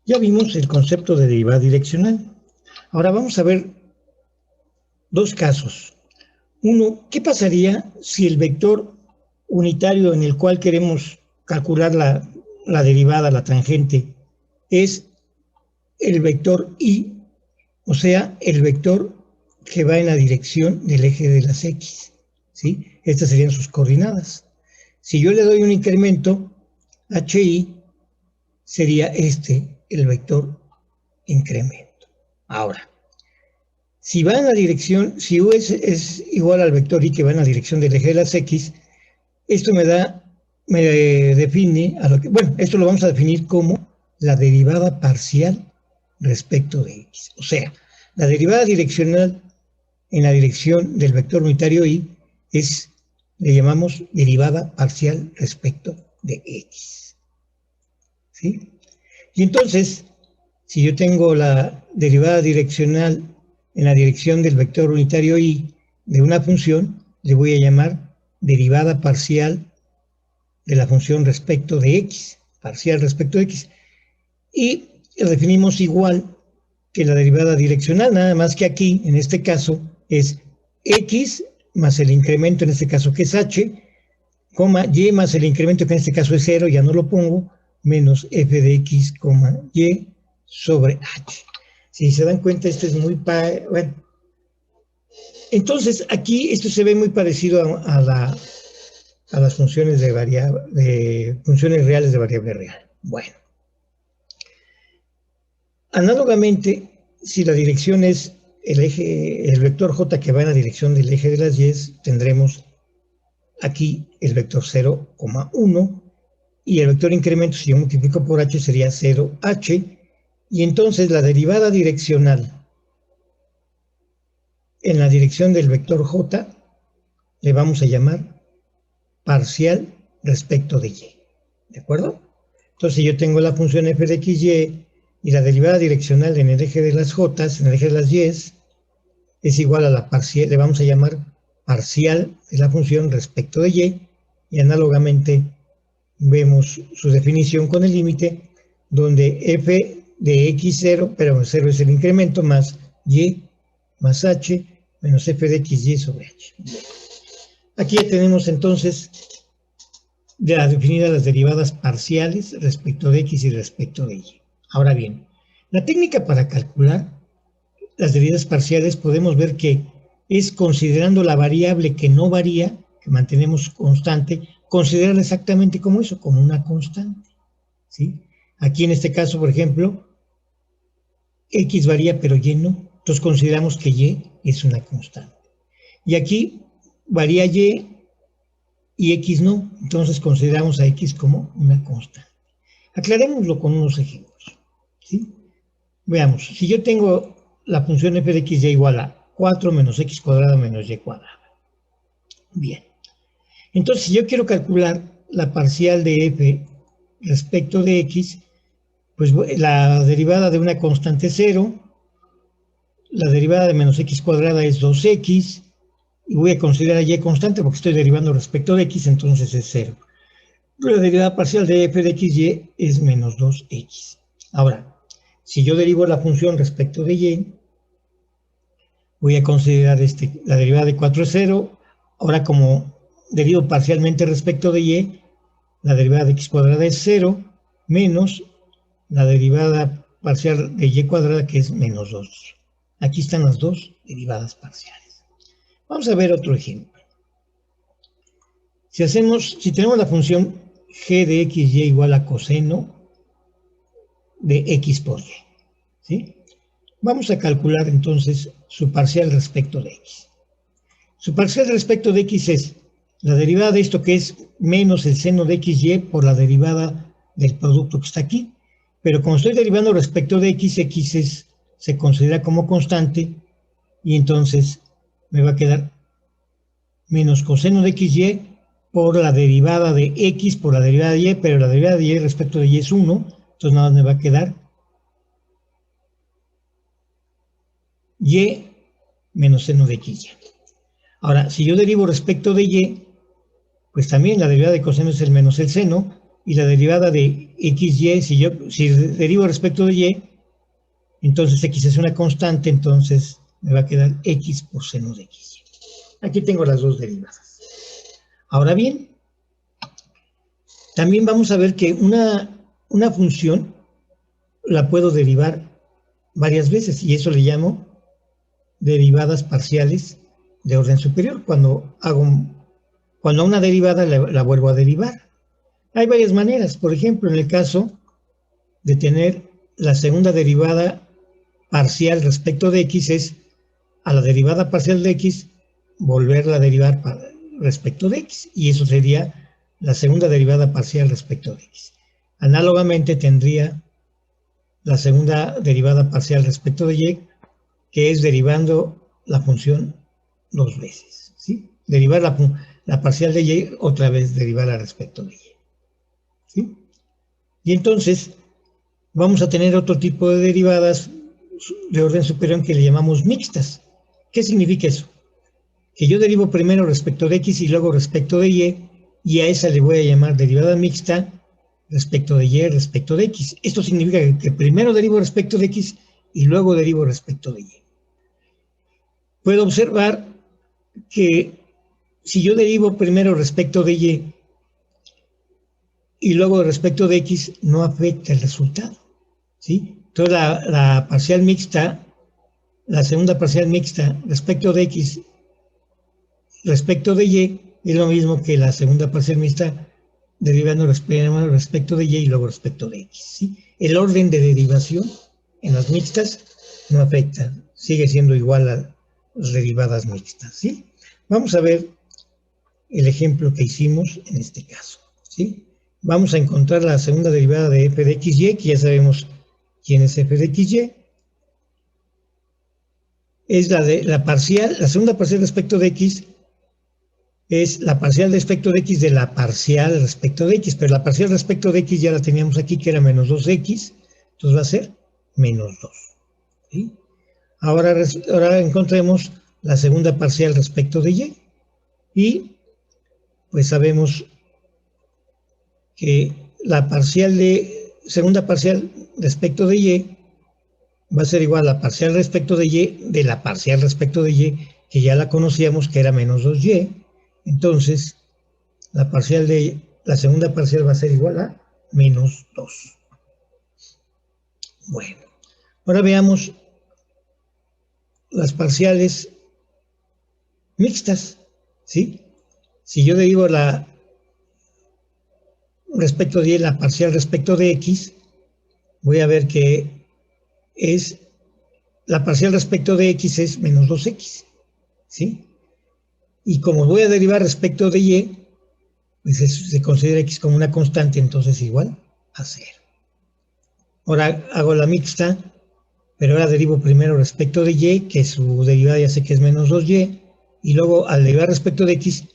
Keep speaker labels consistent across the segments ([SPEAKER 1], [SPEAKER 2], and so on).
[SPEAKER 1] Ya vimos el concepto de derivada direccional. Ahora vamos a ver dos casos. Uno, ¿qué pasaría si el vector unitario en el cual queremos calcular la derivada, la tangente, es el vector y, o sea, el vector que va en la dirección del eje de las x, ¿sí? Estas serían sus coordenadas. Si yo le doy un incremento, hi, sería el vector incremento. Ahora, si va en la dirección, si u es igual al vector y que va en la dirección del eje de las x, esto me define, bueno, esto lo vamos a definir como la derivada parcial respecto de x. O sea, la derivada direccional en la dirección del vector unitario y le llamamos derivada parcial respecto de x. ¿Sí? Y entonces, si yo tengo la derivada direccional en la dirección del vector unitario y de una función, le voy a llamar derivada parcial de la función respecto de x, parcial respecto de x. Y lo definimos igual que la derivada direccional, nada más que aquí, en este caso, es x más el incremento, en este caso que es h, y más el incremento que en este caso es 0, ya no lo pongo, menos f de x, y sobre h. Si se dan cuenta, esto es muy... bueno. Entonces, aquí esto se ve muy parecido a las funciones de funciones reales de variable real. Bueno. Análogamente, si la dirección es el vector j que va en la dirección del eje de las y, tendremos aquí el vector 0, 1, y el vector incremento, si yo multiplico por h, sería 0h, y entonces la derivada direccional en la dirección del vector j le vamos a llamar parcial respecto de y. ¿De acuerdo? Entonces yo tengo la función f de xy y la derivada direccional en el eje de las j, en el eje de las y, es igual a la parcial, le vamos a llamar parcial de la función respecto de y análogamente vemos su definición con el límite, donde f de x0, pero 0 es el incremento, más y más h, menos f de xy sobre h. Aquí ya tenemos entonces ya definidas las derivadas parciales respecto de x y respecto de y. Ahora bien, la técnica para calcular las derivadas parciales podemos ver que es considerando la variable que no varía, que mantenemos constante, considerarla exactamente como eso, como una constante. ¿Sí? Aquí en este caso, por ejemplo, x varía pero y no, entonces consideramos que y es una constante. Y aquí varía y x no, entonces consideramos a x como una constante. Aclarémoslo con unos ejemplos. ¿Sí? Veamos, si yo tengo la función f de x y igual a 4 menos x cuadrado menos y cuadrado. Bien. Entonces, si yo quiero calcular la parcial de f respecto de x, pues la derivada de una constante es 0, la derivada de menos x cuadrada es 2x, y voy a considerar y constante porque estoy derivando respecto de x, entonces es 0. La derivada parcial de f de xy es menos 2x. Ahora, si yo derivo la función respecto de y, voy a considerar la derivada de 4 es 0. Ahora, como derivo parcialmente respecto de y, la derivada de x cuadrada es 0, menos la derivada parcial de y cuadrada, que es menos 2. Aquí están las dos derivadas parciales. Vamos a ver otro ejemplo. Si tenemos la función g de xy igual a coseno de x por y, ¿sí? Vamos a calcular entonces su parcial respecto de x. Su parcial respecto de x es la derivada de esto, que es menos el seno de xy por la derivada del producto que está aquí. Pero como estoy derivando respecto de x, se considera como constante y entonces me va a quedar menos coseno de xy por la derivada de x por la derivada de y, pero la derivada de y respecto de y es 1, entonces nada más me va a quedar y menos seno de xy. Ahora, si yo derivo respecto de y, pues también la derivada de coseno es el menos el seno, y la derivada de xy, si derivo respecto de y, entonces x es una constante, entonces me va a quedar x por seno de xy. Aquí tengo las dos derivadas. Ahora bien, también vamos a ver que una función la puedo derivar varias veces, y eso le llamo derivadas parciales de orden superior, cuando a una derivada la vuelvo a derivar. Hay varias maneras. Por ejemplo, en el caso de tener la segunda derivada parcial respecto de x, es a la derivada parcial de x volverla a derivar respecto de x, y eso sería la segunda derivada parcial respecto de x. Análogamente tendría la segunda derivada parcial respecto de y, que es derivando la función dos veces, ¿sí? Derivar la parcial de y, otra vez derivarla respecto de y, ¿sí? Y entonces vamos a tener otro tipo de derivadas de orden superior que le llamamos mixtas. ¿Qué significa eso? Que yo derivo primero respecto de x y luego respecto de y a esa le voy a llamar derivada mixta respecto de y respecto de x. Esto significa que primero derivo respecto de x y luego derivo respecto de y. Puedo observar que si yo derivo primero respecto de y luego respecto de x, no afecta el resultado, ¿sí? Entonces la parcial mixta, la segunda parcial mixta respecto de x respecto de y, es lo mismo que la segunda parcial mixta derivando respecto de y luego respecto de x, ¿sí? El orden de derivación en las mixtas no afecta, sigue siendo igual a las derivadas mixtas, ¿sí? Vamos a ver el ejemplo que hicimos en este caso, ¿sí? Vamos a encontrar la segunda derivada de f de xy, que ya sabemos quién es f de xy. Es la parcial, la segunda parcial respecto de x es la parcial respecto de x de la parcial respecto de x, pero la parcial respecto de x ya la teníamos aquí, que era menos 2x, entonces va a ser menos 2, ¿sí? Ahora encontremos la segunda parcial respecto de y pues sabemos que la segunda parcial respecto de y va a ser igual a la parcial respecto de y de la parcial respecto de y, que ya la conocíamos, que era menos 2y. Entonces, la segunda parcial va a ser igual a menos 2. Bueno, ahora veamos las parciales mixtas, ¿sí? Si yo derivo respecto de y, la parcial respecto de x, voy a ver que la parcial respecto de x es menos 2x, ¿sí? Y como voy a derivar respecto de y, pues se considera x como una constante, entonces igual a 0. Ahora hago la mixta, pero ahora derivo primero respecto de y, que su derivada ya sé que es menos 2y, y luego al derivar respecto de x,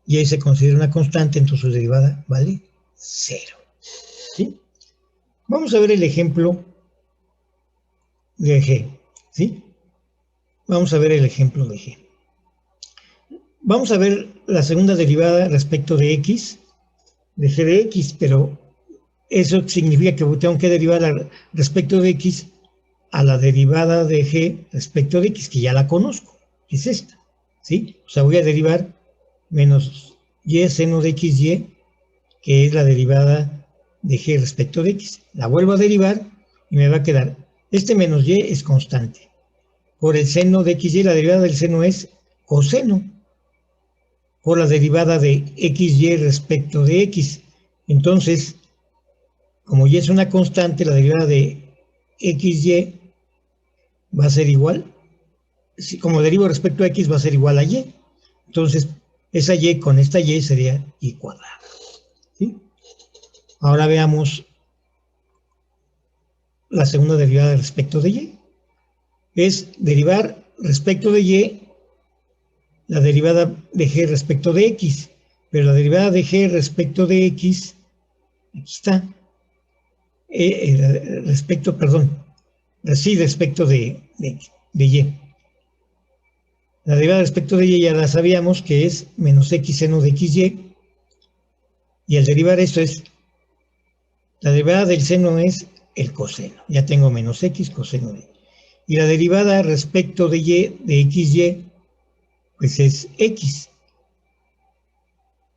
[SPEAKER 1] y se considera una constante, entonces su derivada vale 0, ¿sí? Vamos a ver el ejemplo de g, ¿sí? Vamos a ver el ejemplo de g. Vamos a ver la segunda derivada respecto de x, de g de x, pero eso significa que tengo que derivar respecto de x a la derivada de g respecto de x, que ya la conozco, que es esta, ¿sí? O sea, voy a derivar menos y seno de xy, que es la derivada de g respecto de x. La vuelvo a derivar y me va a quedar, este menos y es constante. Por el seno de xy, la derivada del seno es coseno. Por la derivada de xy respecto de x. Entonces, como y es una constante, la derivada de xy va a ser igual, como derivo respecto a x va a ser igual a y. Entonces, esa y con esta y sería y cuadrada, ¿sí? Ahora veamos la segunda derivada respecto de y. Es derivar respecto de y la derivada de g respecto de x, pero la derivada de g respecto de x, aquí está, respecto de y. La derivada respecto de y ya la sabíamos, que es menos x seno de xy, y al derivar esto es La derivada del seno es el coseno. Ya tengo menos x coseno de y. Y la derivada respecto de y, de xy, pues es x.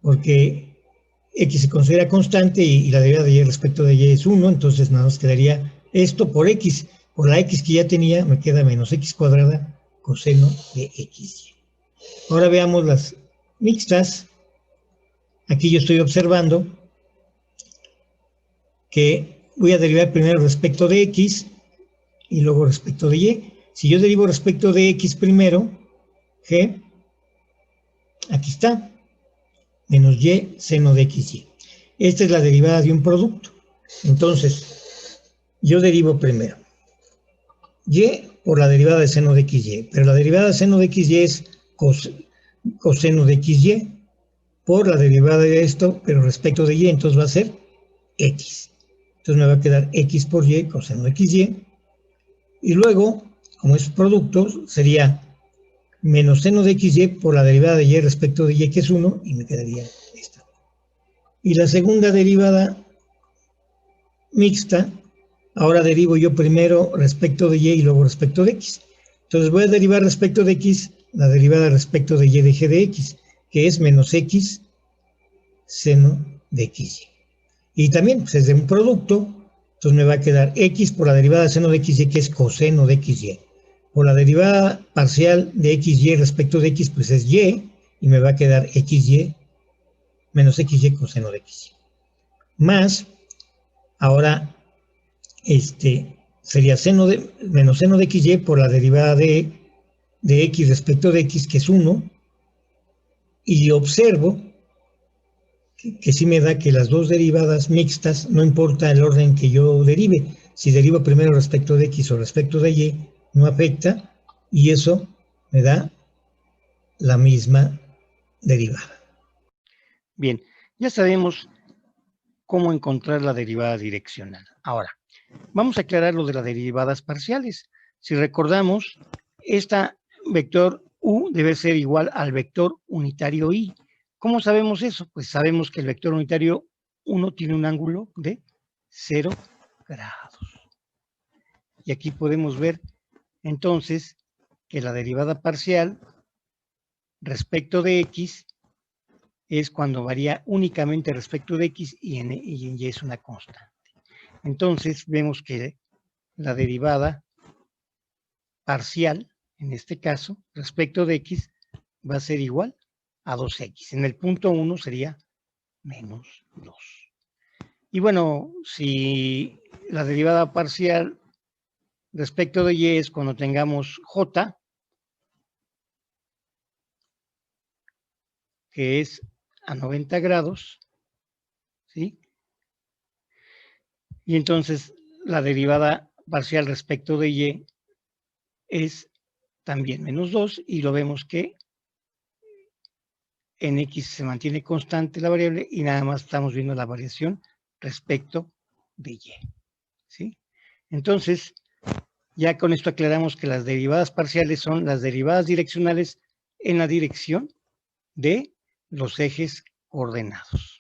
[SPEAKER 1] Porque x se considera constante y la derivada de y respecto de y es 1, entonces nada más quedaría esto por x. Por la x que ya tenía, me queda menos x cuadrada coseno de xy. Ahora veamos las mixtas. Aquí yo estoy observando que voy a derivar primero respecto de x y luego respecto de y. Si yo derivo respecto de x primero, g, aquí está, menos y seno de xy. Esta es la derivada de un producto. Entonces, yo derivo primero y por la derivada de seno de xy, pero la derivada de seno de xy es coseno de xy por la derivada de esto, pero respecto de y, entonces va a ser x. Entonces me va a quedar x por y coseno de xy. Y luego, como es producto, sería menos seno de xy por la derivada de y respecto de y, que es 1, y me quedaría esta. Y la segunda derivada mixta, ahora derivo yo primero respecto de y luego respecto de x. Entonces voy a derivar respecto de x la derivada respecto de y de g de x, que es menos x seno de xy. Y también pues, es de un producto, entonces me va a quedar x por la derivada de seno de xy, que es coseno de xy. Por la derivada parcial de xy respecto de x, pues es y, y me va a quedar xy menos xy coseno de xy. Más, ahora, sería menos seno de xy por la derivada de x respecto de x, que es 1, y observo que sí me da que las dos derivadas mixtas, no importa el orden que yo derive, si derivo primero respecto de x o respecto de y, no afecta, y eso me da la misma derivada.
[SPEAKER 2] Bien, ya sabemos cómo encontrar la derivada direccional. Ahora, vamos a aclarar lo de las derivadas parciales. Si recordamos, esta vector u debe ser igual al vector unitario y. ¿Cómo sabemos eso? Pues sabemos que el vector unitario 1 tiene un ángulo de 0 grados. Y aquí podemos ver entonces que la derivada parcial respecto de x es cuando varía únicamente respecto de x y en y es una constante. Entonces vemos que la derivada parcial, en este caso, respecto de x, va a ser igual a 2x. En el punto 1 sería menos 2. Y bueno, si la derivada parcial respecto de y es cuando tengamos j, que es a 90 grados, ¿sí? Y entonces la derivada parcial respecto de y es también menos 2 y lo vemos que en x se mantiene constante la variable y nada más estamos viendo la variación respecto de y, ¿sí? Entonces, ya con esto aclaramos que las derivadas parciales son las derivadas direccionales en la dirección de los ejes coordenados.